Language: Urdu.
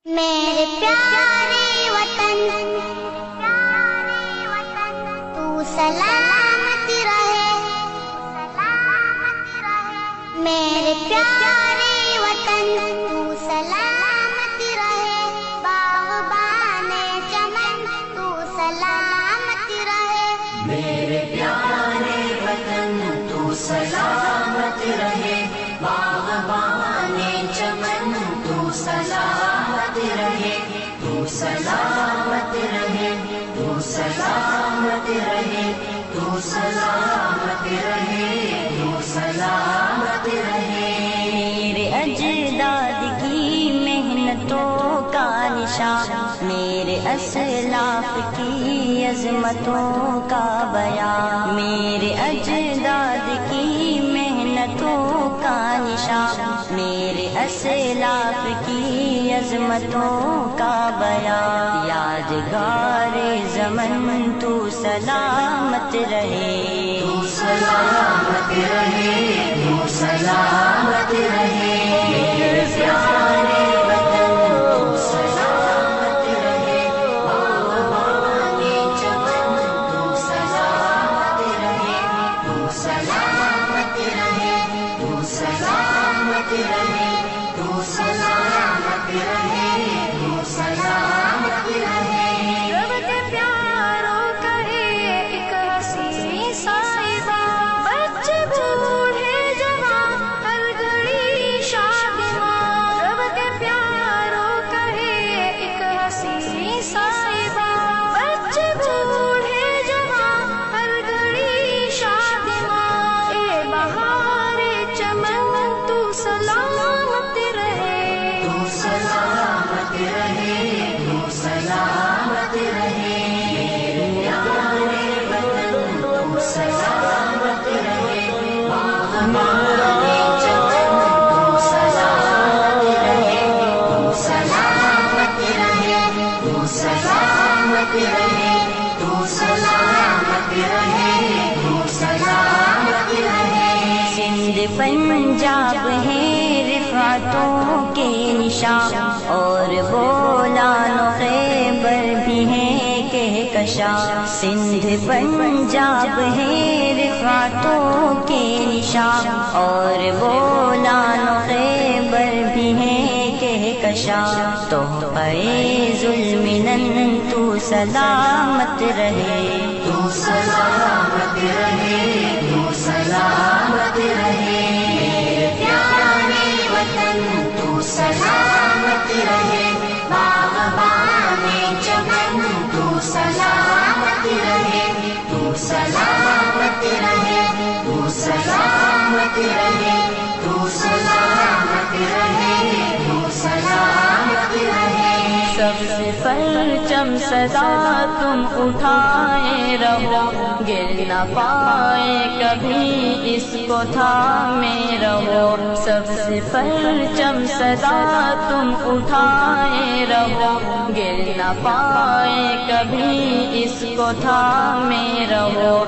میرے پیارے وطن تو سلامت رہے، میرے پیارے وطن تو سلامت رہے، باغبان چمن تو سلامت رہے، میرے پیارے وطن تو سلامت رہے، باغبان چمن تو سلامت رہے، تو سلامت رہے، تو سلامت رہے، تو سلامت رہے، تو سلامت رہے۔ میرے اجداد کی محنتوں کا نشان، میرے اسلاف کی عظمتوں کا بیان، میرے اجداد کی محنتوں کا نشان، میرے اسلاف کی عظمتوں کا بیان، یادگار زمن تو سلامت رہے، تو سلامت رہے، تو سلامت رہے، میرے پیارے وطن تو سلامت رہے، باغبان چمن تو سلامت رہے، تو سلامت رہے، تو سلامت رہے، تو سلامت رہے، تو سلامت رہے۔ رب کے پیاروں کا ایک حسین صاحبہ، بچے بوڑھے جوان ہر گھڑی شادماں، رب کے پیاروں کا ایک حسین صاحبہ، بچے بوڑھے جوان ہر گھڑی شادماں، اے بہار چمن تو سلامت رہے، تو سلامت رہے، تو سلامت رہے، میرے پیارے وطن تو سلامت رہے، باغبان چمن تو سلامت رہے، تو سلامت رہے، تو سلامت رہے، تو سلامت رہے، تو سلامت رہے۔ سندھ پنجاب ہے رفعتوں کے نشان، اور بولان و خیبر بھی ہے کہکشاں، سندھ پنجاب ہے رفعتوں کے نشان، اور بولان و خیبر بھی ہے کہکشاں، تحفہ ذوالمنن تو سلامت رہے، تو سلامت رہے، تو سلامت رہے، میرے پیارے وطن تو سلامت رہے، باغبان چمن تو سلامت رہے، تو سلامت رہے، تو سلامت رہے، تو سلامت رہے، تو سلامت رہے۔ سب سے پرچم سدا تم اٹھائے رہو، گر نہ پائے کبھی اس کو تھامے رہو، سب سے پرچم سدا تم اٹھائے رہو، گر نہ پائے کبھی اس کو تھامے رہو۔